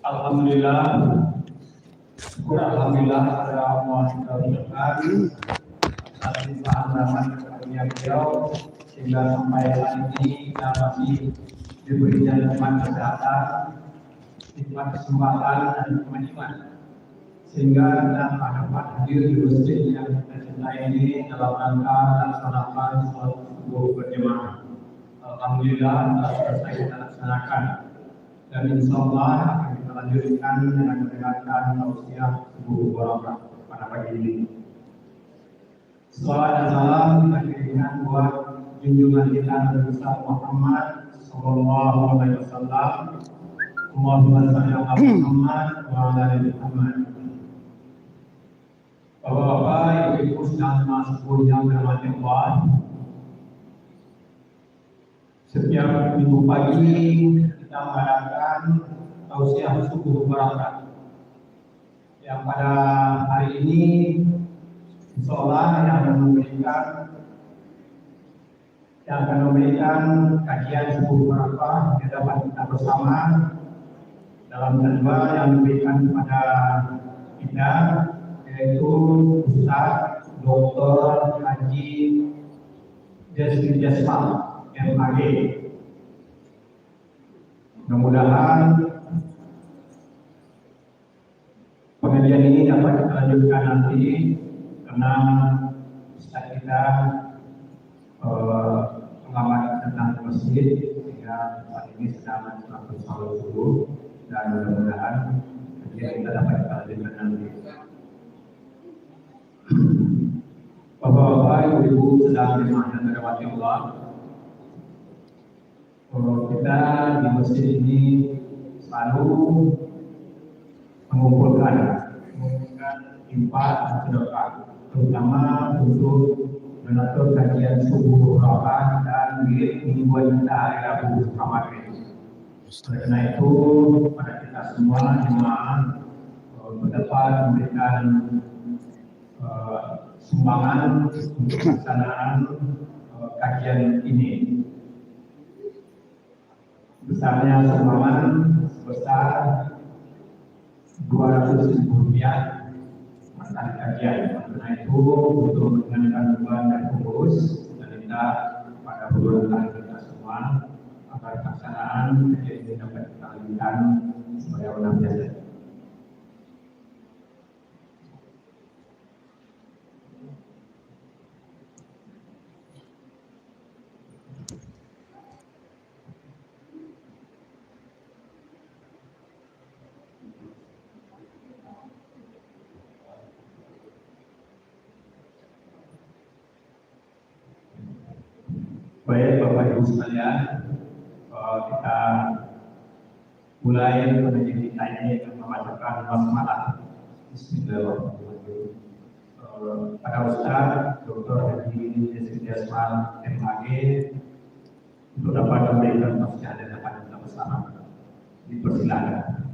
Alhamdulillah, alhamdulillah pada Allah Subhanahu atas limpahan rahmat karunia beliau sehingga sampai hari ini kita masih diberikan nikmat kesehatan, nikmat kesempatan dan kemajuan sehingga kita dapat hadir di masjid yang kita cintai ini dalam rangka melaksanakan sholat subuh berjamaah. Alhamdulillah telah selesai kita laksanakan dan insya Allah akan kita lanjutkan dengan mendengarkan tausiah subuh barakah pada pagi ini. Salawat dan salam kita kirimkan buat junjungan kita Nabi besar Muhammad Sallallahu Alaihi Wasallam. Allahumma shalli ala Muhammad wa ala ali Muhammad. Bapak-bapak, ibu-ibu sedang masuk yang dirahmati Allah. Setiap minggu pagi kita mengadakan tausiah subuh barakah. Yang pada hari ini insyaallah yang akan memberikan kajian subuh barakah yang dapat kita bersama dalam jadwal yang diberikan kepada kita, yaitu Ustaz Dr. Haji Jasri Jasmal MAG. Mudah-mudahan pengajian ini dapat kita lanjutkan nanti karena Ustaz kita pengamat tentang masjid sehingga saat ini sedang melakukan sholat subuh dan mudah-mudahan kajian kita dapat kita lanjutkan nanti. Bapak-bapak, ibu-ibu sedang dirahmati Allah. Kita di masjid ini selalu mengumpulkan infak dan sedekah, terutama untuk mengatur kajian subuh barakah dan wirid mingguan kita hari Rabu Ramadan. Karena itu pada kita semua jemaah dapat memberikan sumbangan untuk pelaksanaan kajian ini. Besarnya sumbangan sebesar Rp200.000 akan kajian. Karena itu untuk mengenalkan beban dan pengurus kita minta pada pemerintah kita semua agar pelaksanaan kajian ini dapat kita lanjutkan sebagaimana biasa. Baik Bapak Ibu sekalian, kita mulai pengajian kita ini dengan membacakan basmalah. Bismillahirrahmanirrahim. Pada Ustaz Dr. Haji Jasri Jasmal MAG untuk dapat memberikan tausiah dan dapat kita bersama. Dipersilakan.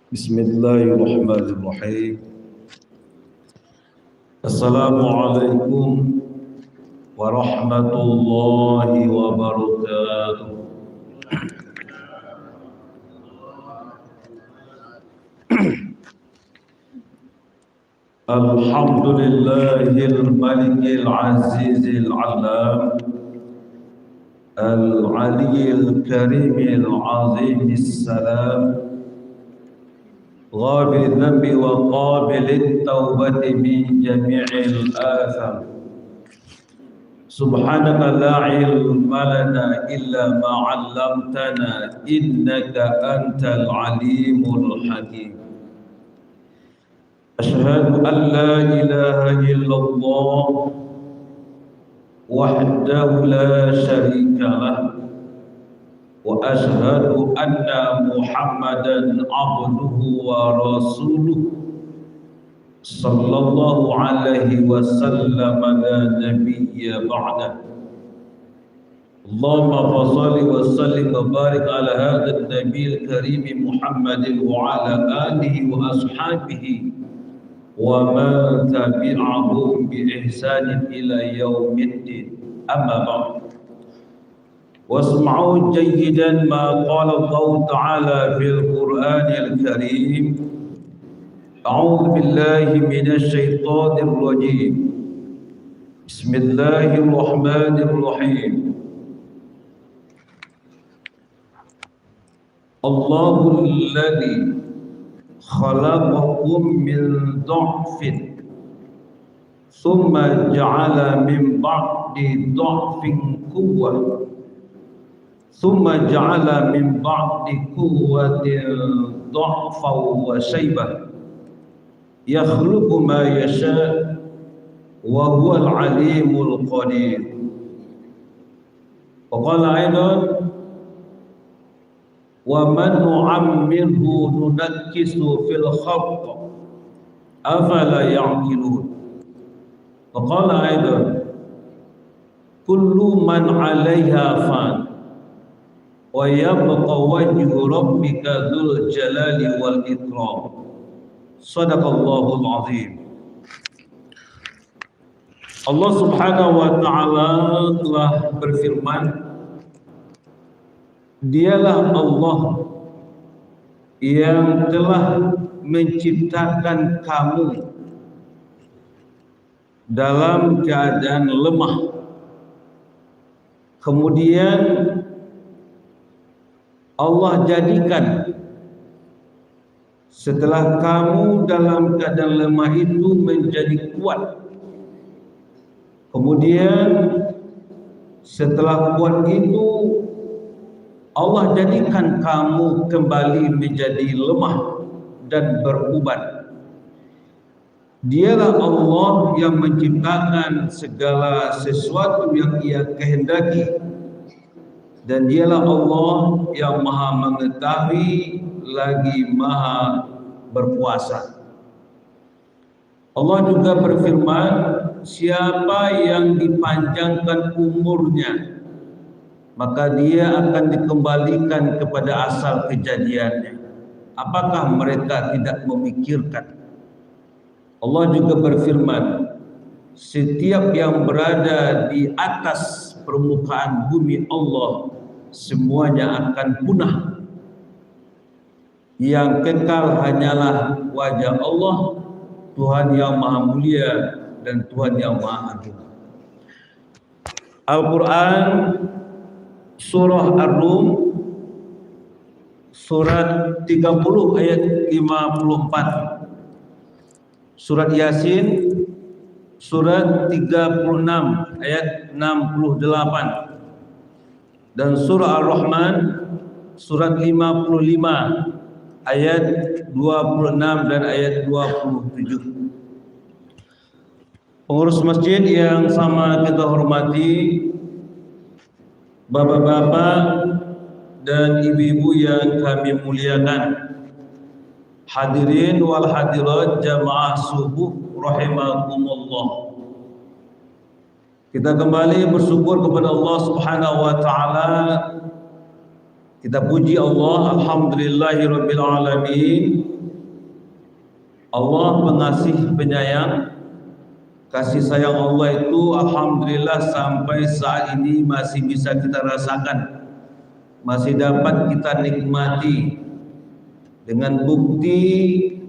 Bismillahirrahmanirrahim. Assalamualaikum warahmatullahi wabarakatuh. Alhamdulillahil malikil azizil alam al-aliyyil karimil azimis salam غافر الذنب وقابل التوبة من جميع الآثام سبحانك لا علم لنا إلا ما علمتنا إنك أنت العليم الحكيم أشهد أن لا إله إلا الله وحده لا شريك له وأشهد أن محمدا عبده ورسوله صلى الله عليه وسلم لا نبي بعده اللهم صل وسلم وبارك على هذا النبي الكريم محمد وعلى آله وأصحابه ومن تبعهم بإحسان إلى يوم الدين أما بعد واسمعوا جيدا ما قال الله تعالى في القرآن الكريم أعوذ بالله من الشيطان الرجيم بسم الله الرحمن الرحيم الله الذي خلقكم من ضعف ثم جعل من بعد ضعف قوة ثم جعل من بعد قوة ضعفا وشيبة يخلق ما يشاء وهو العليم القدير وقال أيضا ومن نعمره ننكس في الخلق أفلا يعقلون وقال أيضا كل من عليها فان ويبقى وجه ربك ذو الجلال والإكرام صدق الله العظيم. Allah Subhanahu wa taala telah berfirman, Dialah Allah yang telah menciptakan kamu dalam keadaan lemah. Kemudian Allah jadikan setelah kamu dalam keadaan lemah itu menjadi kuat. Kemudian setelah kuat itu Allah jadikan kamu kembali menjadi lemah dan berubat. Dialah Allah yang menciptakan segala sesuatu yang Ia kehendaki. Dan dialah Allah yang maha mengetahui lagi maha berkuasa. Allah juga berfirman, siapa yang dipanjangkan umurnya, maka dia akan dikembalikan kepada asal kejadiannya. Apakah mereka tidak memikirkan? Allah juga berfirman, setiap yang berada di atas permukaan bumi Allah semuanya akan punah. Yang kekal hanyalah wajah Allah, Tuhan yang maha mulia dan Tuhan yang maha agung. Al-Quran Surah Ar-Rum Surat 30 ayat 54, Surat Yasin Surat 36 ayat 68, dan Surah Ar-Rahman Surat 55 ayat 26 dan ayat 27. Pengurus masjid yang sama kita hormati, bapak-bapak dan ibu-ibu yang kami muliakan, hadirin wal hadirat jamaah subuh rahimakumullah. Kita kembali bersyukur kepada Allah Subhanahu wa taala. Kita puji Allah, alhamdulillahirabbil alamin. Allah pengasih penyayang. Kasih sayang Allah itu alhamdulillah sampai saat ini masih bisa kita rasakan, masih dapat kita nikmati. Dengan bukti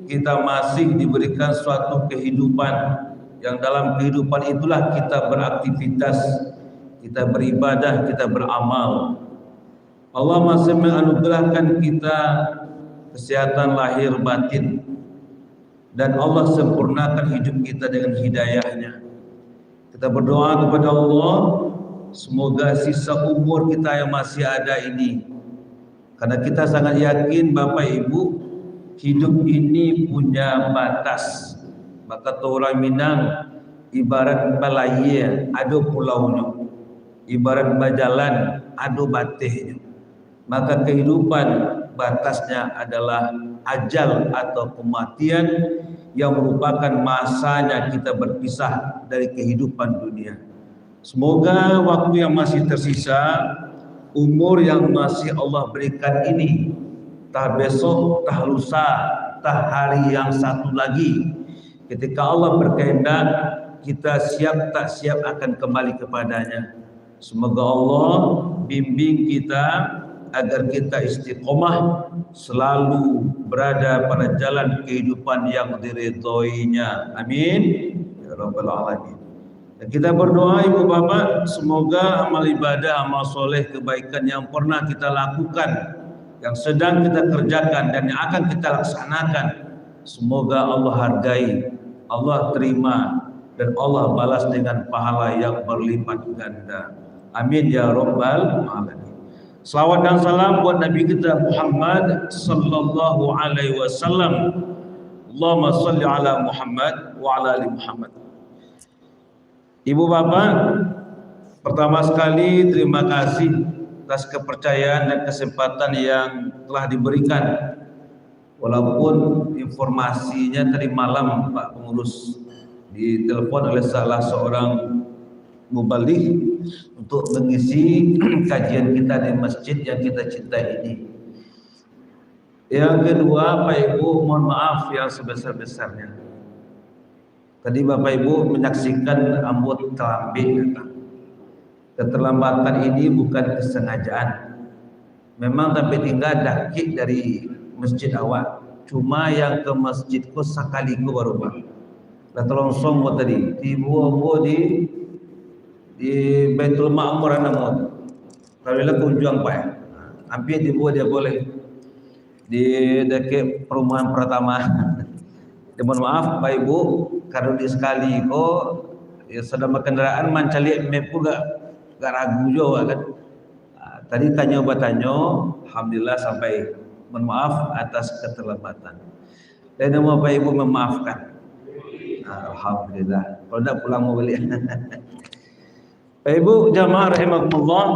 kita masih diberikan suatu kehidupan, yang dalam kehidupan itulah kita beraktivitas, kita beribadah, kita beramal. Allah masih menganugerahkan kita kesehatan lahir batin, dan Allah sempurnakan hidup kita dengan hidayahnya. Kita berdoa kepada Allah, semoga sisa umur kita yang masih ada ini, karena kita sangat yakin Bapak Ibu, hidup ini punya batas. Maka orang Minang ibarat balaya ada pulaunya, ibarat bajalan ada batihnya. Maka kehidupan batasnya adalah ajal atau kematian, yang merupakan masanya kita berpisah dari kehidupan dunia. Semoga waktu yang masih tersisa, umur yang masih Allah berikan ini, tah besok, tah lusa, tah hari yang satu lagi, ketika Allah berkehendak, kita siap tak siap akan kembali kepadanya. Semoga Allah bimbing kita agar kita istiqomah selalu berada pada jalan kehidupan yang diridhoinya. Amin ya rabbal alamin. Dan kita berdoa Ibu Bapak, semoga amal ibadah, amal soleh, kebaikan yang pernah kita lakukan, yang sedang kita kerjakan, dan yang akan kita laksanakan, semoga Allah hargai, Allah terima, dan Allah balas dengan pahala yang berlipat ganda. Amin ya rabbal alamin. Salawat dan salam buat Nabi kita Muhammad sallallahu alaihi wasallam. Allahumma salli ala Muhammad wa ala ali Muhammad. Ibu Bapak, pertama sekali terima kasih atas kepercayaan dan kesempatan yang telah diberikan. Walaupun informasinya tadi malam Pak Pengurus ditelepon oleh salah seorang mubaligh untuk mengisi kajian kita di masjid yang kita cintai ini. Yang kedua, Pak Ibu, mohon maaf yang sebesar-besarnya. Tadi Bapak Ibu menyaksikan ambut terlambat. Keterlambatan ini bukan kesengajaan. Memang tapi tinggal dakik dari masjid awak. Cuma yang ke masjidku sakaliku baru Pak. Lah telongsong buat tadi. Ibu di Baitul Ma'mur namun kalau kunjung Pak, hampir dibuat dia boleh di dekat perumahan pertama. Mohon maaf Pak Ibu, kalau di sekali kok ya, sedang kendaraan mancali map gak ragu juga kan. Tadi tanya, alhamdulillah sampai. Mohon maaf atas keterlambatan. Dan mau Pak Ibu memaafkan. Alhamdulillah. Kalau tidak pulang mau beli. Bapak Ibu jamaah rahimakumullah,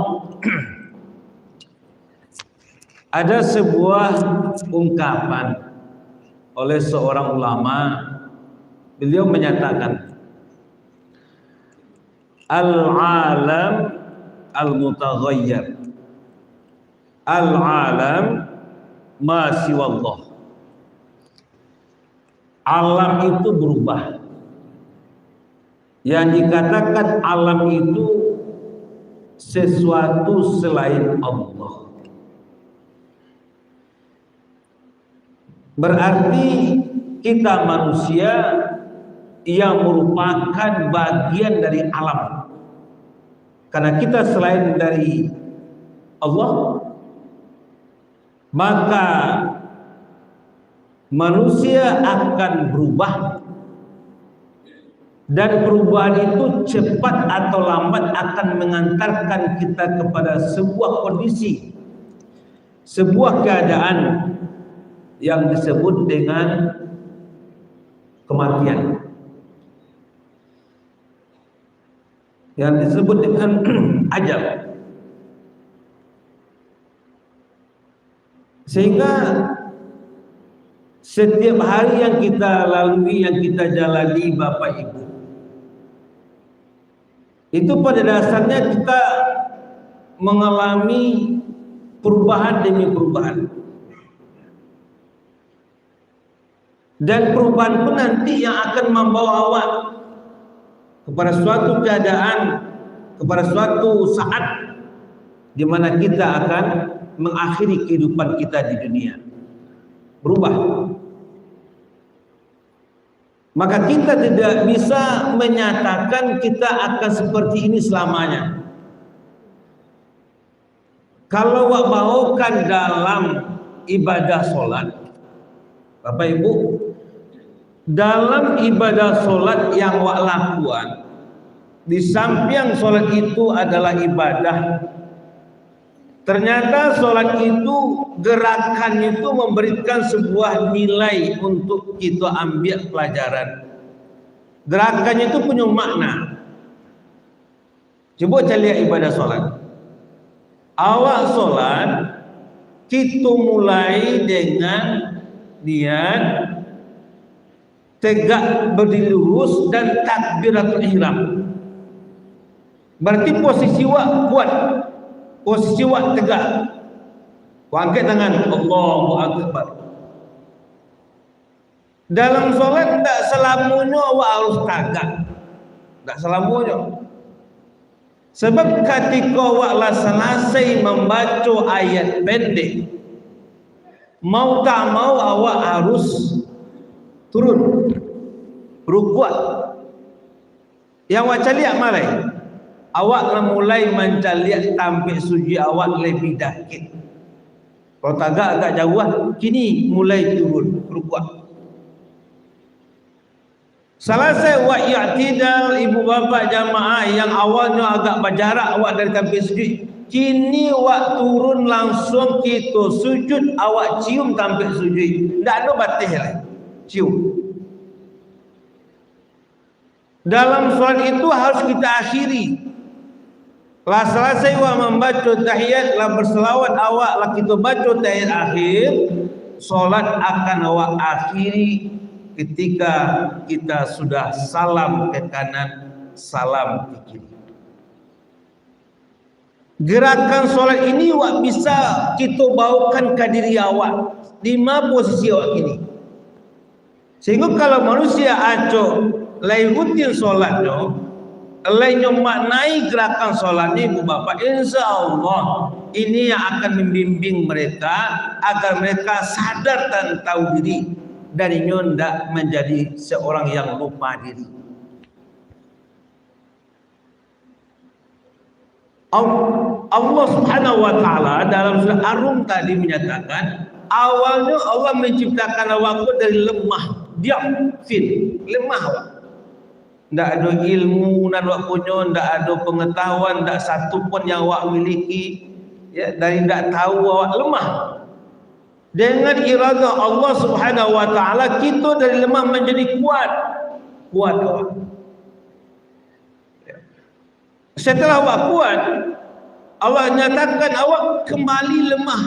ada sebuah ungkapan oleh seorang ulama. Beliau menyatakan, al-alam al-mutaghayyir, al-alam ma siwallah. Alam itu berubah. Yang dikatakan alam itu sesuatu selain Allah. Berarti kita manusia yang merupakan bagian dari alam. Karena kita selain dari Allah, maka manusia akan berubah. Dan perubahan itu cepat atau lambat akan mengantarkan kita kepada sebuah kondisi, sebuah keadaan yang disebut dengan kematian, yang disebut dengan ajal. Sehingga setiap hari yang kita lalui, yang kita jalani Bapak Ibu, itu pada dasarnya kita mengalami perubahan demi perubahan. Dan perubahan pun nanti yang akan membawa awak kepada suatu keadaan, kepada suatu saat di mana kita akan mengakhiri kehidupan kita di dunia. Berubah. Maka kita tidak bisa menyatakan kita akan seperti ini selamanya. Kalau bawakan dalam ibadah sholat, Bapak Ibu, dalam ibadah solat yang wak lakukan, di samping solat itu adalah ibadah, ternyata solat itu gerakan itu memberikan sebuah nilai untuk kita ambil pelajaran. Gerakannya itu punya makna. Coba lihat ibadah solat. Awak solat, kita mulai dengan niat tegak berdiri lurus dan takbiratul ihram. Berarti posisi wak kuat, posisi wak tegak. Angkat tangan, Allahu Akbar. Dalam solat tak selamanya awak harus tegak, tak selamanya. Sebab ketika awak selesai membaca ayat pendek, mau tak mau awak harus turun rukuk. Yang awak caliak malai, awak mulai mencaliak sampai sujud awak lebih dikit. Kalau tagak agak jauh, kini mulai turun rukuk. Selesai wa i'tidal ibu bapa jamaah yang awalnya agak berjarak awak dari sampai sujud, kini awak turun langsung kita sujud, awak cium sampai sujud. Tak ada batas lah. Cium. Dalam solat itu harus kita akhiri. Lah selesai awak membaca tahiyat, lah berselawat awak, lah kita baca tahiyat akhir, solat akan awak akhiri ketika kita sudah salam ke kanan, salam ke kiri. Gerakan solat ini awak bisa kita bawakan ke diri awak di mana posisi awak ini. Sehingga kalau manusia acok lain rutin solatnya, lain maknai gerakan solatnya ibu bapa, insya Allah ini yang akan membimbing mereka agar mereka sadar dan tahu diri. Darinya tidak menjadi seorang yang lupa diri. Allah Subhanahu wa taala dalam surah Ar-Rum tadi menyatakan, awalnya Allah menciptakan awak dari lemah, diam, lemah awak. Tidak ada ilmu dan awak punya, tidak ada pengetahuan, tidak satu pun yang awak miliki, ya, dari tidak tahu awak lemah. Dengan irada Allah Subhanahu wa taala, kita dari lemah menjadi kuat awak. Setelah awak kuat, Allah nyatakan awak kembali lemah.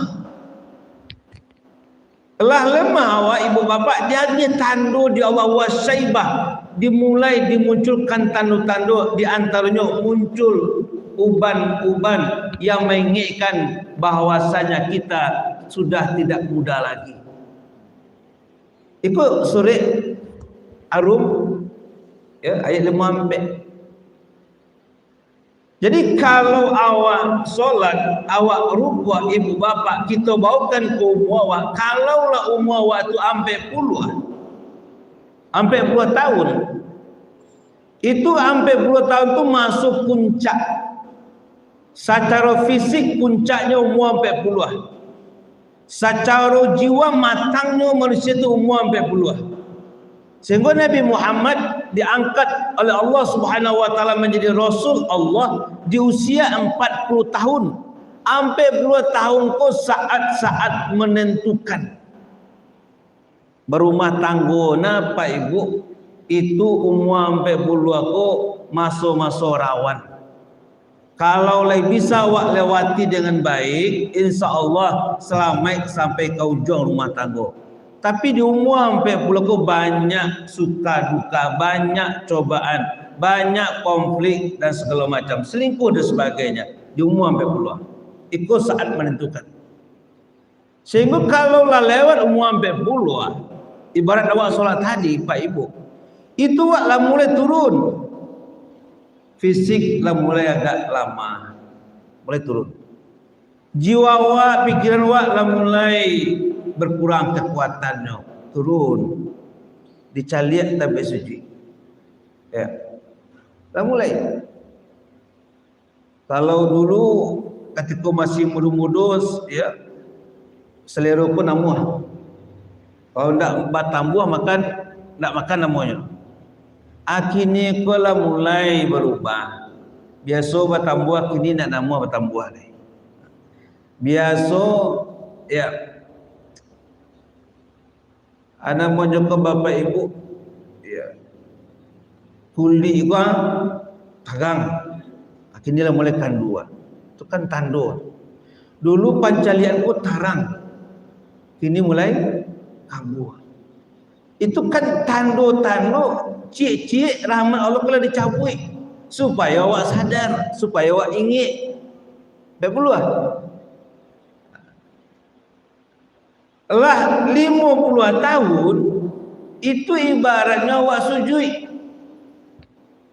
Telah lemah awak ibu bapa, dia tanda di Allah wasyaibah, dimulai dimunculkan tanda-tanda, di antaranya muncul uban-uban yang mengingatkan bahwasanya kita sudah tidak muda lagi. Ikut surah Ar-Rum, ya, ayat 5. Jadi kalau awak solat, awak rukuk ibu bapa, kita bawakan ke umur awak. Kalaulah umur awak tu sampai puluh tahun, itu sampai 10 tahun tu masuk puncak. Secara fisik puncaknya umur sampai puluh. Secara jiwa matangnya manusia itu umur sampai puluh. Sehingga Nabi Muhammad diangkat oleh Allah Subhanahu wa taala menjadi rasul Allah di usia 40 tahun. Sampai 10 tahun kau saat-saat menentukan. Berumah tangga na Pak Ibu, itu umur sampai puluh aku masuk rawan. Kalau bisa awak lewati dengan baik, insya Allah selamat sampai ke ujung rumah tangga. Tapi di umur sampai puluh banyak suka duka, banyak cobaan, banyak konflik dan segala macam, selingkuh dan sebagainya. Di umur sampai puluh, itu saat menentukan. Sehingga kalau lewat umur sampai puluh, ibarat awak solat tadi Pak Ibu, itu awak mulai turun. Fisik mulai agak lama, mulai turun. Jiwa awak, pikiran awak mulai berkurang kekuatannya, turun. Dicaliak sampai suci. Ya. Mulai. Kalau dulu ketika masih muda-muda, ya, selera pun namuh. Kalau ndak bertambuh makan, ndak makan namanya. Akhirnya kalau mulai berubah. Biasa bertambuh, kini nak nama bertambuh ni. Biasa ya. Anak menjadi bapa ibu, ya. Kuli gua tagang. Akhirnya mulai kandua. Itu kan tando. Dulu pancalianku tarang. Kini mulai kabur. Itu kan tando-tando cik-cik rahmat Allah kalau dicabut supaya awak sadar, supaya awak ingat. Tak perlu lah. Lah 50 tahun itu ibaratnya awak sujud.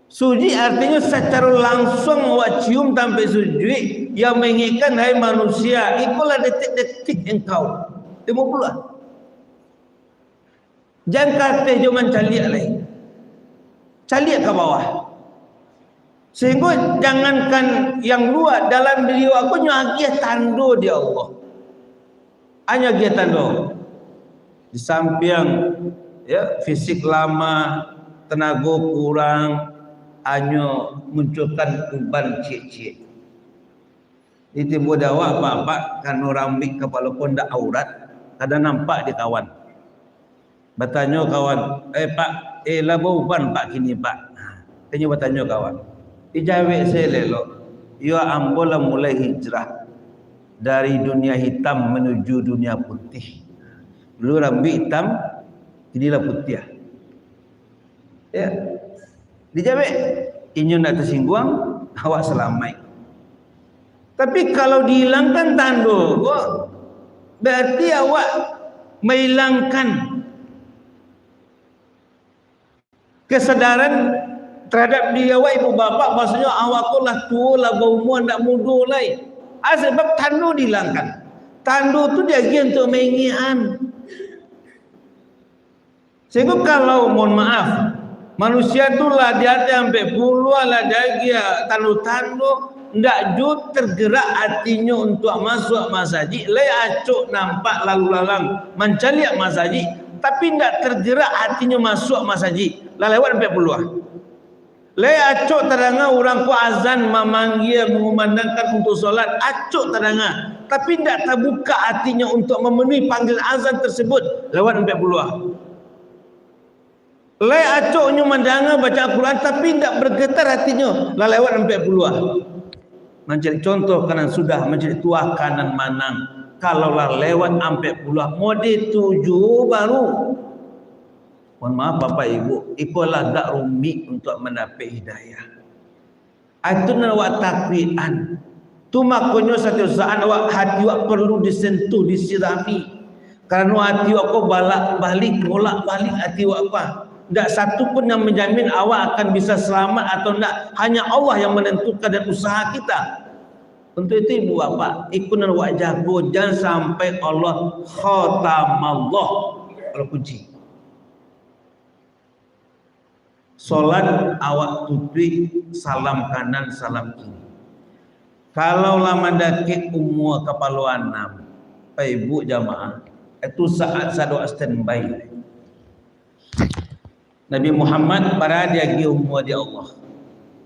Sujud artinya secara langsung awak cium sampai sujud yang mengingatkan hai manusia, itulah detik-detik engkau. 50 lah. Jangan kata cuma caliak lagi. Caliak ke bawah. Sehingga jangankan yang luar, dalam diri aku nyagia tando dia Allah. Hanya dia tando. Di samping ya fisik lama, tenaga kurang, hanya munculkan uban cik-cik. Itu bodawa apa-apa kan orang mik kepala pun dak aurat, kadang nampak di kawan. Bertanya kawan, pak, lah uban pak kini pak. Tanya bertanya kawan. Dijawab saya lelok. Ya ambola mulai hijrah dari dunia hitam menuju dunia putih. Dulu rambut hitam, inilah putih. Ya. Dijawab, inyo nak tersinggung, awak selamat. Tapi kalau dihilangkan tando, berarti awak menghilangkan kesadaran terhadap diri awak ibu bapa. Maksudnya awak ko lah tua lah berumur nak muda lain. Sebab tando dihilangkan. Tando tu dia lagi untuk mengingat. Sehingga kalau mohon maaf, manusia tu lah dia sampai puluhan lah dia tando-tando ndak jut tergerak hatinya untuk masuk masjid. Lai acuk nampak lalu lalang mencaliak masjid, tapi ndak tergerak hatinya masuk masjid. Lah lewat sampai puluhan. Lai acuk terdengar orang ku azan memanggil mengumandangkan untuk solat, acuk terdengar, tapi ndak terbuka hatinya untuk memenuhi panggilan azan tersebut. Lewat sampai puluhan. Lai acuknya mendengar baca Al-Quran tapi tidak bergetar hatinya. Lah lewat sampai puluhan. Mencari contoh kanan sudah mencari tua kanan manang. Kalaulah lewat sampai puluhan, mode 7 baru. Mohon maaf Bapak Ibu, ikulah dak rumit untuk mendapat hidayah. Itu nawak takwian. Tu makanya satu saat awak hati awak perlu disentuh, disirami. Karena hati awak kau balik, bolak-balik hati awak apa? Tak satu pun yang menjamin awak akan bisa selamat atau tidak. Hanya Allah yang menentukan dan usaha kita. Untuk itu ibu bapa, ikunan awak jago. Jangan sampai Allah khatamallah. Kalau kunci. Solat awak tutup salam kanan, salam kiri. Kalau lama dakik umur kepala 6, ibu jamaah, itu saat sadok standby. Nabi Muhammad pada dia pergi umur dia Allah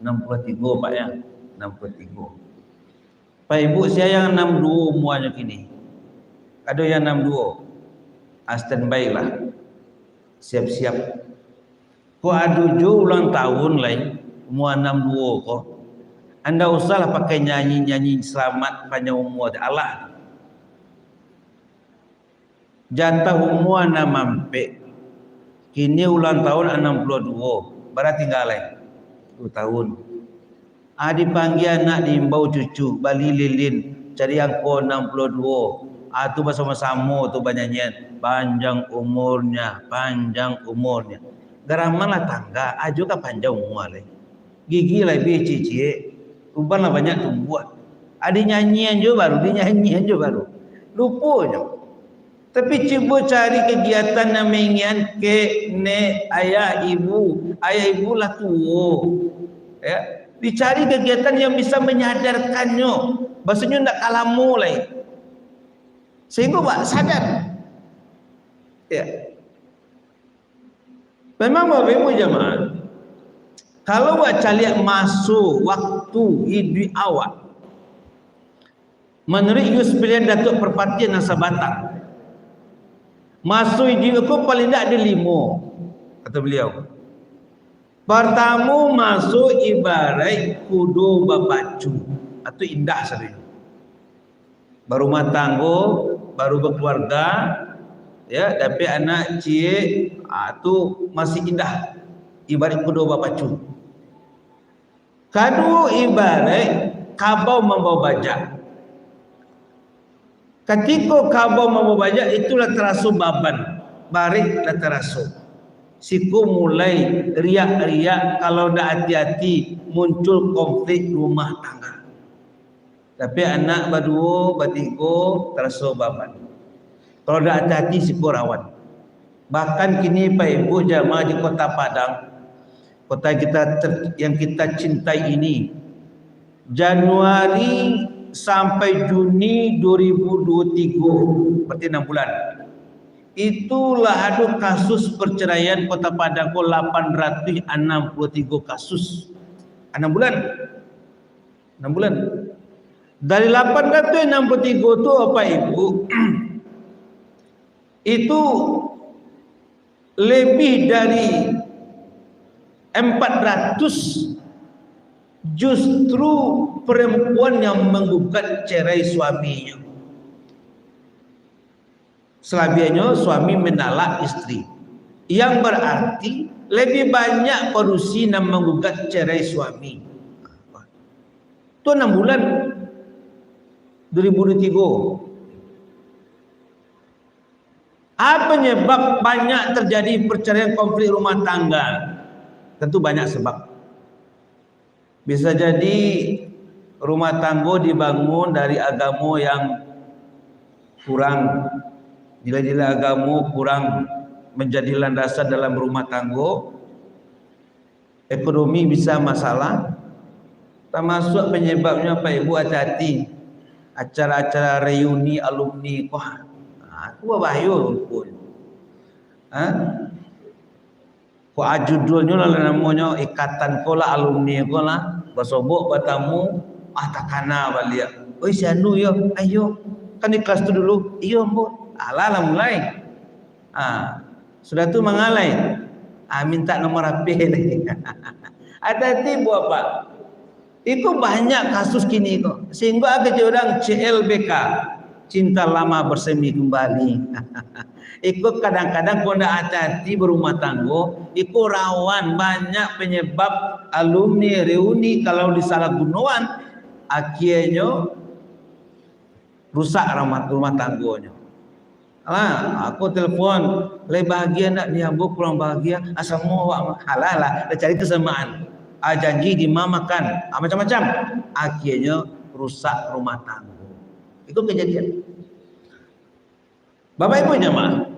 63 pak ya, 63. Pak ibu saya yang 62 umurnya kini. Ada yang 62. Standby lah. Siap-siap. Kau ada jo ulang tahun lain umur 62 kau. Anda usahlah pakai nyanyi-nyanyi selamat panjang umur Allah. Jatah umur 6 mampe. Kini ulang tahun 62. Berarti tinggal lain 2 tahun. Dipanggil anak diimbau cucu bali lilin cari angko 62. Tu bersama-sama tu bernyanyian panjang umurnya, panjang umurnya. Garamanlah tangga, juga panjang umur lagi. Gigi lebih cici, uban lah banyak tumbuh. Ada nyanyian juga baru, dinyanyian juga baru. Lupanya. Tapi cuba cari kegiatan yang mengingat ke nek ayah ibu lah tua. Ya, dicari kegiatan yang bisa menyadarkannya. Bahasanya tidak kalah mulai. Sehingga Pak sadar. Ya. Memang Bapak Ibu jemaah, kalau buat caliak masuk waktu hidup awak, menurut Yus pilihan Datuk Perpatian Nasabatang, masuk hidup aku paling tak ada 5, kata beliau. Pertama masuk ibarat kudu bapacu atau indah saja. Baru rumah tangga, baru berkeluarga, ya, tapi anak cie itu masih indah. Ibarat kudu bapacu. Kedua ibarat kabau membawa bajak. Ketika kabau membawa bajak itulah terasa baban, barik lah terasa. Siku mulai riak-riak, kalau dah hati-hati muncul konflik rumah tangga. Tapi anak berdua, bertiga terasa baban. Kalau dah hati-hati siku rawan. Bahkan kini Pak Ibu jamaah di Kota Padang, kota kita yang kita cintai ini, Januari sampai Juni 2023, berarti 6 bulan. Itulah ada kasus perceraian Kota Padang 863 kasus. 6 bulan. 6 bulan. Dari 863 itu apa Ibu? Itu lebih dari 400 justru perempuan yang menggugat cerai suaminya. Selebihnya suami menalak istri, yang berarti lebih banyak perusi yang menggugat cerai suami. Itu 6 bulan 2023. Apa penyebab banyak terjadi perceraian konflik rumah tangga? Tentu banyak sebab. Bisa jadi rumah tangga dibangun dari agama yang kurang, nilai-nilai agama kurang menjadi landasan dalam rumah tangga. Ekonomi bisa masalah. Termasuk penyebabnya Pak Ibu hati-hati. Acara-acara reuni alumni itu bahaya pun. Judulnya lah namanya ikatan kola alumni kola bersobok bertamu takana balik. Oi sianu yo, ayo kan di kelas tu dulu. Iyo mbok. Alah mulai. Sudah tu mengalai. Minta nomor HP lagi. Hati-hati buat apa? Itu banyak kasus kini kok. Sehingga ada orang CLBK, cinta lama bersemi kembali. Ikut kadang-kadang kalau tidak hati-hati berumah tangga, ikut rawan banyak penyebab alumni reuni kalau disalahgunakan, akhirnya rusak rumah tangganya. Aku telepon, lebih bahagia nak dia kurang bahagia, semua halal lah, cari kesamaan. Janji dimamakan, macam-macam. Akhirnya rusak rumah tangga. Itu kejadian. Bapak Ibu jemaah,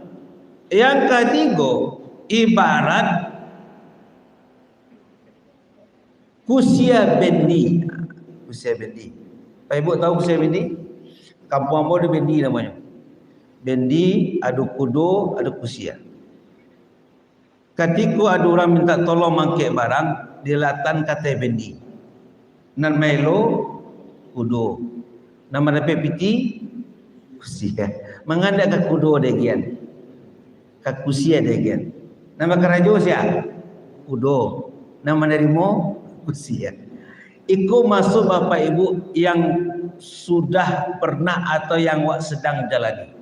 yang ketiga ibarat kusia bendi. Kusia bendi. Bapak Ibu tahu kusia bendi? Kampung Ambo ada bendi namanya. Bendi, ada kudo, ada kusia. Ketika ada orang minta tolong mangkek barang, dilatan kata bendi. Nan melo kudo. Nama dapat piti kusia. Mengandak ke kudo degian. Ke kusia degian. Nama kerajo sia kudo. Nama nerimo kusia. Iku masuk Bapak Ibu yang sudah pernah atau yang sedang jalani.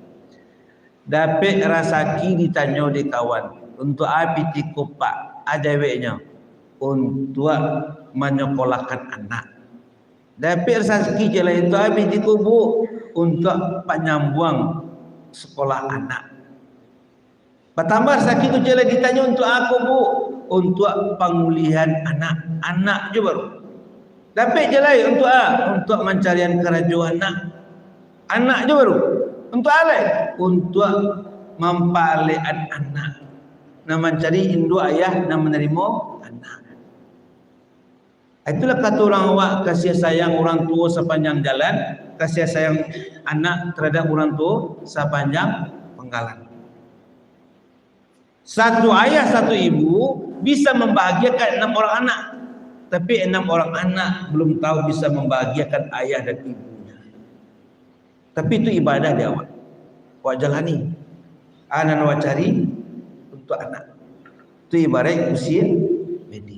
Dapat rasaki ditanya di kawan. Untuk api tikupak ajaweknya. Untuk menyekolahkan anak. Dapat rezeki jalan itu habis dikubur untuk penyambung sekolah anak. Bertambah rezeki itu jalan ditanya untuk aku Bu, untuk pemulihan anak je baru. Dapat jalan untuk mencarian kerajaan anak je baru. Untuk alai, untuk mempalian anak. Nak mencari induk ayah nak menerima anak. Itulah kata orang awak, kasih sayang orang tua sepanjang jalan, kasih sayang anak terhadap orang tua sepanjang penggalan. Satu ayah, satu ibu bisa membahagiakan 6 orang anak. Tapi 6 orang anak belum tahu bisa membahagiakan ayah dan ibunya. Tapi itu ibadah dia awak. Awak jalani. Anak awak cari untuk anak. Itu ibarat usia bedi.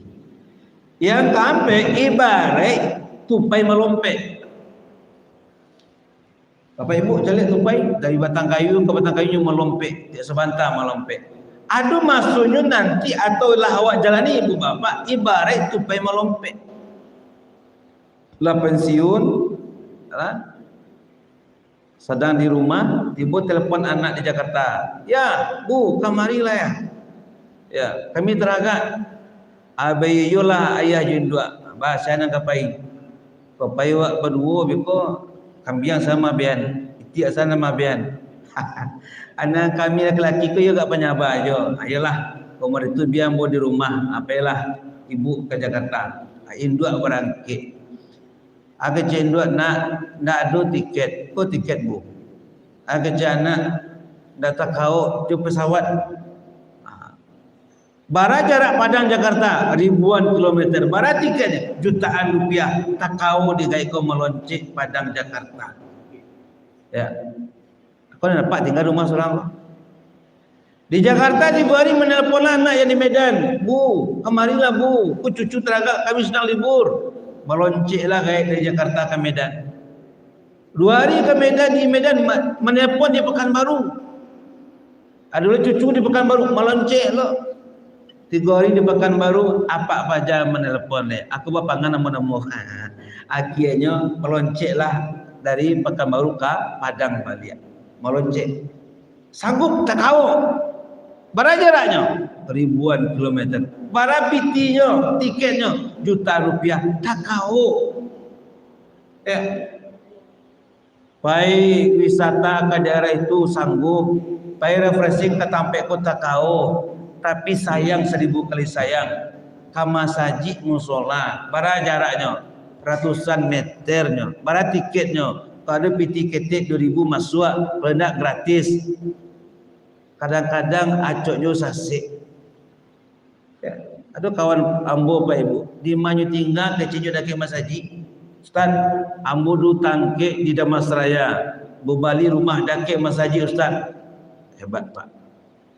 Yang keempat ibarat tupai melompet. Bapak ibu calik tupai dari batang kayu ke batang kayu melompet, dia sebantah melompet. Aduh maksudnya nanti atau lah awak jalani ibu bapak ibarat tupai melompet. Lah pensiun, sedang di rumah, ibu telepon anak di Jakarta. Ya, Bu, kamarilah ya. Ya, kami teragat. Abayulah ayah jundua. Bahasa nak kapai. Kapai wak berdua biko kambiang sama bian. Iti asana ma bian. Anak kami laki-laki ko juga penyaba aja. Ayolah, umur itu biang bo di rumah. Apalah ibu ke Jakarta. Indua berangkit. Aga cendua nak ada tiket. Ko tiket bu. Aga jana data kau di pesawat. Bara jarak Padang Jakarta ribuan kilometer. Bara tiketnya jutaan rupiah. Tak kau digai kau meloncik Padang Jakarta. Ya. Kau dapat tinggal rumah seorang. Di Jakarta di hari menelpon anak yang di Medan. Bu, kemarilah bu. Ku cucu teragak kami sedang libur. Melonciklah gaya dari Jakarta ke Medan. 2 hari ke Medan, di Medan menelpon di Pekanbaru. Adalah cucu di Pekanbaru meloncik lo. 3 hari di Pekanbaru apa aja menelpon le. Aku bapangan nemu-nemu. Akhirnya melonciklah dari Pekanbaru ke Padang balik. Meloncik. Sanggup tak kau. Berapa jaraknya? Ribuan kilometer. Berapa pitinya, tiketnya jutaan rupiah. Tak kau. Baik wisata ke daerah itu sanggup. Baik refreshing ke Tampek Kota kau. Tapi sayang 1000 kali sayang. Kama saji musola. Berapa jaraknya? Ratusan meternya. Berapa tiketnya? Kalau ada tiket 2000 masuk, rendah gratis. Kadang-kadang acoknya sasik. Ya. Ada kawan ambo Pak Ibu. Di manyu tinggal kecil dak Mas Haji. Ustaz, ambo du tangke di Damasraya. Bebali rumah dak Mas Haji Ustaz. Hebat Pak.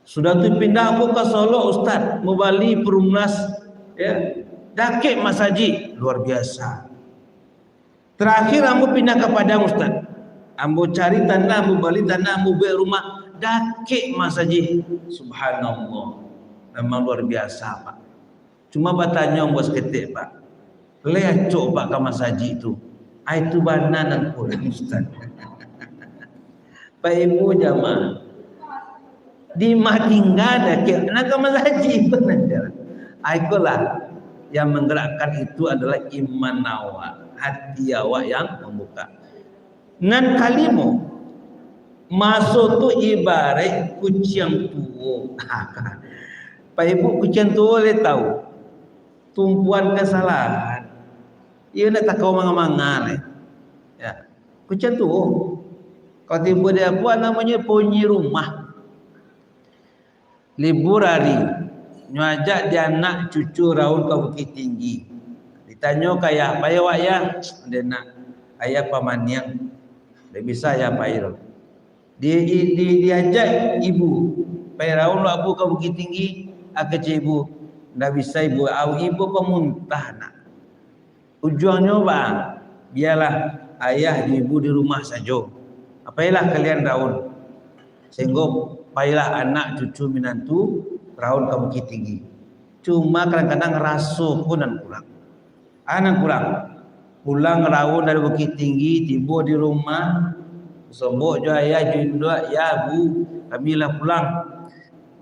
Sudah tu pindah ambo ke Solo Ustaz. Bebali Perumnas ya. Dak Mas Haji luar biasa. Terakhir ambo pindah ke Padang Ustaz. Ambo cari tanah, ambo bali tanah, ambo beli rumah. Dakik Mas Haji. Subhanallah. Memang luar biasa Pak. Cuma bertanya bos ketik Pak. Lecok Pak ke Mas Haji itu. Itu bananan kurang Ustaz. Pak Ibu jamaah. Di tinggal dakik. Nak ke Mas Haji benar. Itulah yang menggerakkan itu adalah iman awak. Hati awak yang membuka. Nan kalimu masuk tu ibarat kucing tua. Pak Ibu kucing tua boleh tahu tumpuan kesalahan. Ia nak tak kau mangan-mangan. Ya. Kucing tua. Kau tiba dia buat namanya punyi rumah. Libur hari. Nyajak dia anak cucu raun ke Bukit Tinggi. Ditanya kayak apa ya wak ya? Dia nak ayah pamaniang. Dia bisa ya Pak Iro. Diajak ibu. Pak Raun abu ke Bukit Tinggi. Aku ibu. Tidak bisa ibu. Ibu pemuntah nak. Ujungnya bang. Biarlah ayah ibu di rumah saja. Apailah kalian Raun. Sehingga payah anak cucu minantu Raun ke Bukit Tinggi. Cuma kadang-kadang rasuh pun dan kurang. Anak kurang. Pulang Raun dari Bukit Tinggi, tiba di rumah, sobok jo ayah jundua, ya bu, kamilah pulang.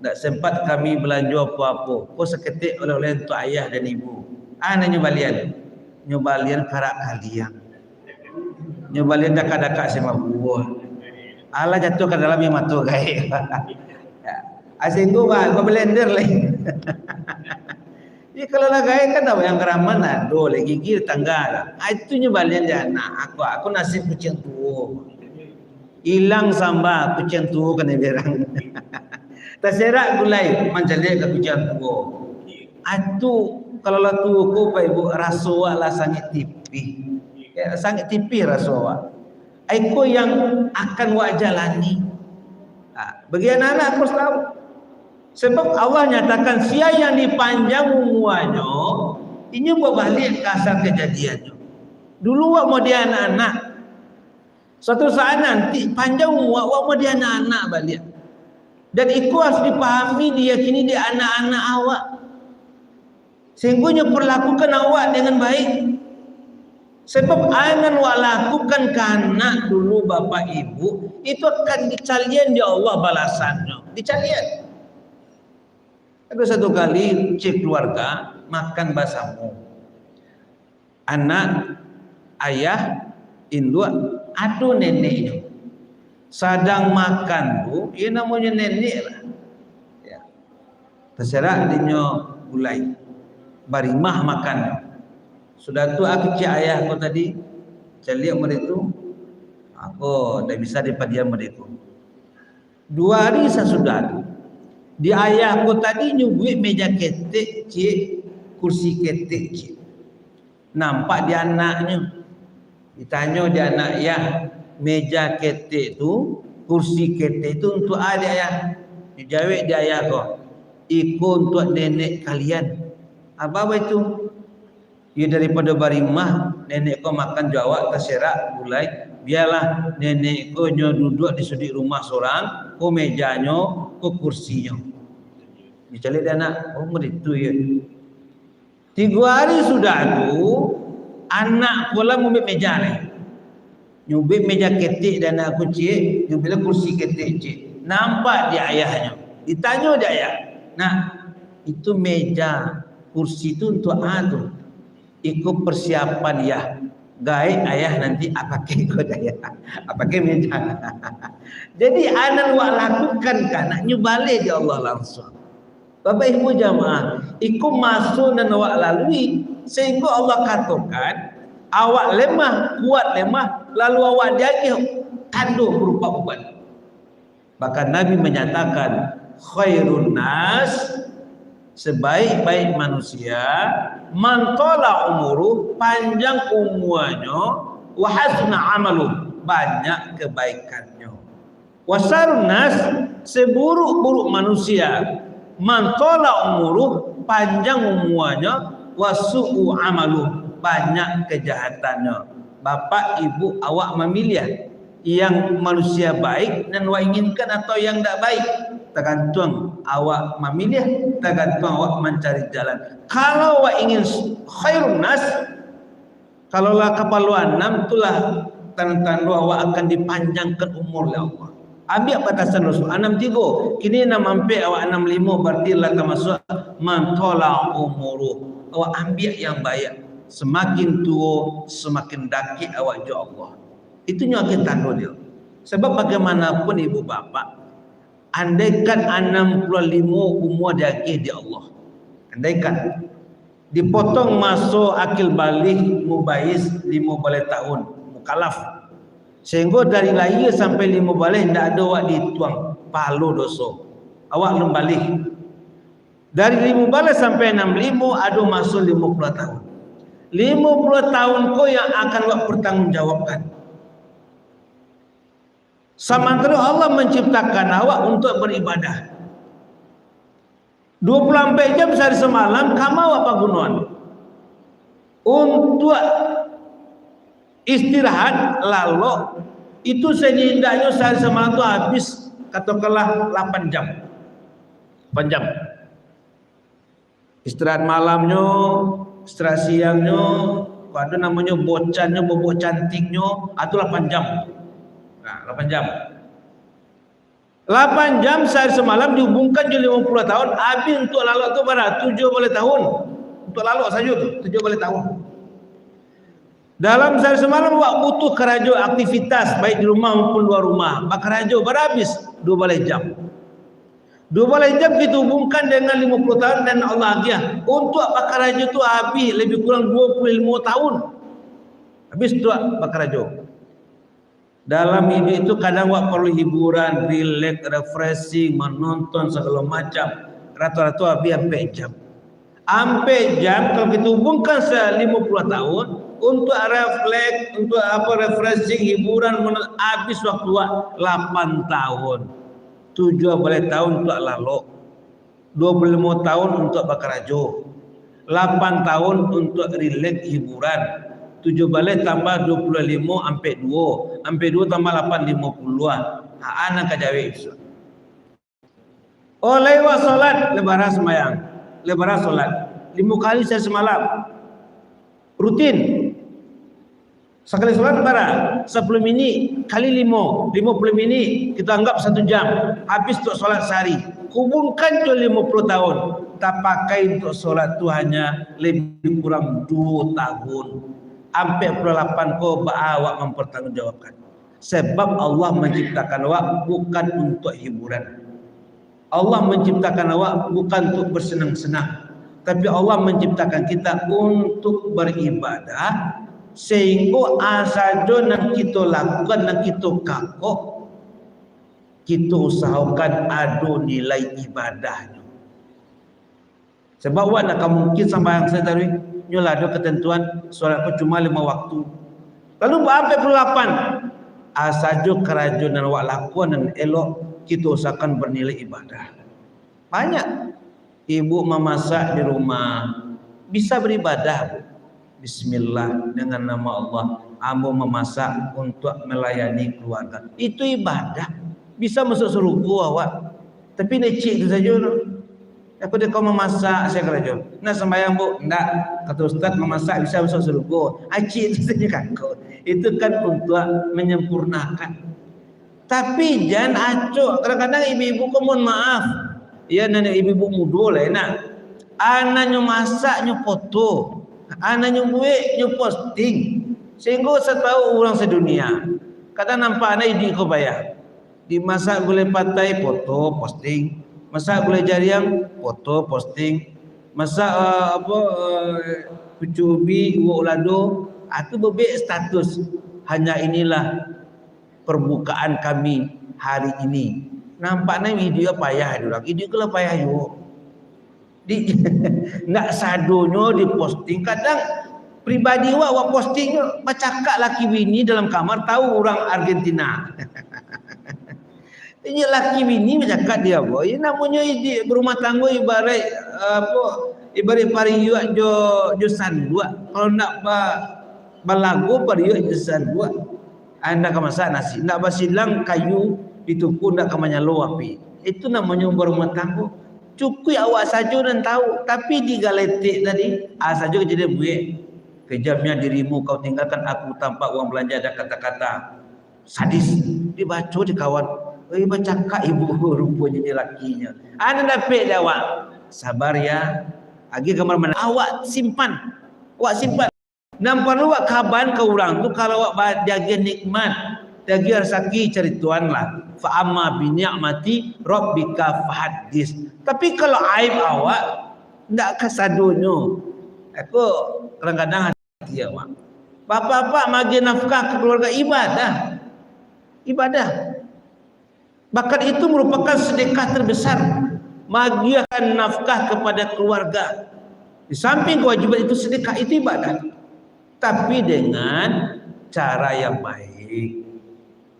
Tak sempat kami belanja apa-apa. Kau seketik oleh-oleh untuk ayah dan ibu. Anak nyobalian, nyobalian karak kalian, nyobalian dakak-dakak sama buah. Allah jatuh ke dalam yang matu gaya. Asyik tu kau blender lagi. Ya kalau lah gaya kan apa yang keraman do lagi gigi tangga lah. Itu nyebalian dia anak aku nasib kucing tua. Hilang sambal kucing tua kena berang. Terserak gulai menjadi kebijakan tua. Atu kalau lah tua ko pa ibu rasuah lah sangat tipih. Ya, sangat tipih rasuah. Aiko yang akan wak jalani. Bagi anak-anak harus tahu. Sebab Allah nyatakan sia yang dipanjang umurannya, ini buat balik ke asal kejadiannya. Dulu wak mau dia anak-anak. Suatu saat nanti panjang umur wak mau dia anak-anak balik. Dan itu harus dipahami, diyakini dia anak-anak awak. Sehingga perlakukan awak dengan baik. Sebab angan wak lakukan ke anak dulu bapak ibu, itu akan dicalian di Allah balasannya. Dicalian. Ada satu kali cik keluarga makan basamu. Anak, ayah, induk, aduh neneknya. Sedang makan tu, ia namanya nenek lah. Ya. Terserah dia gulai. Barimah makan. Sudah tu aku cik ayah aku tadi, saya lihat mereka aku dah bisa daripada mereka. 2 hari sesudah tu, di ayah aku tadi nyubuh meja ketek cik, kursi ketek cik. Nampak dia anaknya. Ditanya dia anak ya, meja ketek tu, kursi ketek tu untuk adik ayah. Dijawab dia ayah kau, ikut untuk nenek kalian. Apa itu? Ya daripada barimah nenek kau makan jawab terserak gulai, biarlah nenek kau duduk di sudut rumah seorang, kau mejanya, kau kursinya. Dicari dia anak, oh begitu ya. 3 hari sudah tu anak pula ngubik meja ni. Nyubik meja ketik dan aku cik, nyubik kursi ketik cik. Nampak dia ayahnya. Ditanya dia ayah. Nah, itu meja kursi tu untuk tu. Ikut persiapan ya. Gaib ayah nanti apa ke ikut ayah. Apa ke meja. Jadi anak wak lakukan kan nak nyubalik dia Allah langsung. Bapak ibu jamaah, ikut masuk dan awak lalui sehingga Allah katakan awak lemah, kuat lemah, lalu awak jatuh tanduh berupa ubat. Bahkan Nabi menyatakan khairun nas, sebaik-baik manusia, man tala umuru, panjang umurnya, wa hasuna amalu, banyak kebaikannya. Wasarun nas, seburuk-buruk manusia, man tala umuru, panjang umurnya, wasu'u amalu, banyak kejahatannya. Bapak ibu awak memilih yang manusia baik dan awak inginkan atau yang tidak baik, tergantung awak memilih, tergantung awak mencari jalan. Kalau awak ingin khairun nas, kalaulah keperluan 6, itulah tanda-tanda awak akan dipanjangkan umur oleh Allah. Ambil batasan Rasul 63, kini nak mampir awak 65, berarti lah termasuk man tala umuru. Awak ambil yang baik. Semakin tua, semakin dakik awak jauh Allah. Itu yang kita tahu dia. Sebab bagaimanapun ibu bapa, andaikan 65 umur dakik di Allah. Andaikan dipotong masuk akil balik mubayyiz 15 tahun, mukallaf. Sehingga dari lahir sampai 5 balik tidak ada awak dituang pahala dosa. Awak belum balik. Dari 5 balik sampai 65 ada masuk 50 tahun. 50 tahun kau yang akan awak bertanggungjawabkan. Sementara Allah menciptakan awak untuk beribadah. 24 jam sehari semalam kamu awak pagunuan. Untuk istirahat lalu itu setidaknya sehari semalam itu habis katakanlah 8 jam. 8 jam. Istirahat malamnya, istirahat siangnya, ada namanya bocannya, bobok cantiknya, itu 8 jam. Nah, 8 jam. 8 jam sehari semalam dihubungkan jadi 50 tahun, habis untuk lalu itu berapa? 70 tahun. Untuk lalu saja tu 70 tahun. Dalam sehari semalam awak butuh kerajo aktivitas baik di rumah maupun luar rumah. Bak kerajo berhabis 12 jam. 12 jam kita hubungkan dengan 50 tahun dan Allah dia. Untuk bakar raja tu habis lebih kurang 25 tahun. Habis tu bakar raja. Dalam hidup itu kadang wak perlu hiburan, relax, refreshing, menonton segala macam. Rata-rata habis sampai jam. Sampai jam kalau kita hubungkan 50 tahun untuk refleks, untuk refreshing, hiburan, habis waktu 8 tahun. 7 tahun untuk lalu, 25 tahun untuk bakarajo, 8 tahun untuk relax hiburan, 7 tambah 25 sampai 2 tambah 8 50-an. Anak kajawe isu. Oh lewat solat lebaran semayang, lebaran solat 5 kali saya semalam rutin. Sekali solat lebaran 10 minit kali 5 50 minit kita anggap 1 jam habis untuk solat sehari. Hubungkan tu 50 tahun tak pakai untuk solat tu hanya lebih kurang 2 tahun. Sampai 48 kau awak mempertanggungjawabkan. Sebab Allah menciptakan awak bukan untuk hiburan. Allah menciptakan awak bukan untuk bersenang-senang, tapi Allah menciptakan kita untuk beribadah, sehingga asajo nak kita lakukan, nak kita kakok, kita usahakan ada nilai ibadahnya. Sebab awak nak mungkin sampai yang saya tadi nyolah ada ketentuan solat kau cuma 5 waktu. Lalu sampai 48 asajo kerajaan dan awak lakukan dan elok, kita usahakan bernilai ibadah. Banyak ibu memasak di rumah bisa beribadah. Bismillah, dengan nama Allah ambo memasak untuk melayani keluarga, itu ibadah. Bisa masuk surga awak. Tapi necik itu saja. Aku dia kau memasak saya kerja. Nak sembahyang bu? Enggak. Kata ustaz memasak bisa masuk surga. Acik itu saja kakak. Itu kan untuk menyempurnakan. Tapi jangan acuk. Kadang-kadang ibu-ibu kau mohon maaf. Ya nenek ibu-ibu muda lah enak. Anaknya masaknya foto. Anaknya buat posting. Sehingga saya tahu orang sedunia. Kadang nampak anak idik kau bayar. Dimasak gulai patai foto posting. Masak gulai jariang foto posting. Masak pucuk ubi, uak lado. Itu bebek status. Hanya inilah permukaan kami hari ini. Nampaknya video payah orang. Video kalau payah yuk. Nak sadonya diposting. Kadang pribadi wak posting bercakap laki bini dalam kamar tahu orang Argentina. Ini laki bini bercakap dia apa? Ini namanya berumah tangga ibarat ibarat pariuk jo sandua. Kalau nak balago pariuk jo sandua. Anda akan masak nasi, nak basilang kayu dituku, nak kamanyalo api. Itu namanya berumah tangga. Cukup awak saja dan tahu, tapi digaletik tadi, saja kejadian buat. Kejamnya dirimu kau tinggalkan aku tanpa uang belanja dan kata-kata sadis. Dibaca di kawan, bercakap ibu rupanya ni lakinya. Anda dapat dia awak. Sabar ya. Lagi kamar mana? Awak simpan. Awak simpan. Nampak lu awak kaban ke orang tu kalau awak jaga nikmat, jaga rezeki cari Tuhan lah. Fa amma bi ni'mati rabbika fahaddis. Tapi kalau aib awak ndak kasadonyo. Aku kadang-kadang hati awak. Bapak-bapak bagi nafkah ke keluarga ibadah. Ibadah. Bahkan itu merupakan sedekah terbesar. Bagikan nafkah kepada keluarga. Di samping kewajiban itu sedekah itu ibadah. Tapi dengan cara yang baik.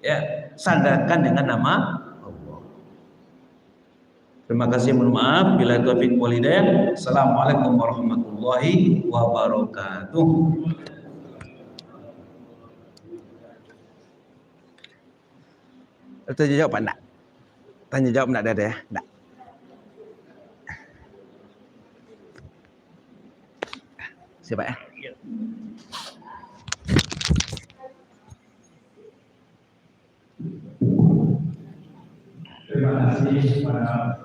Ya, sandarkan dengan nama Allah. Terima kasih, mohon maaf bila taufiq wal hidayah. Assalamualaikum warahmatullahi wabarakatuh. Tanya jawab enggak? Tanya jawab enggak ada ya? Enggak. Siapa ya? Terima kasih para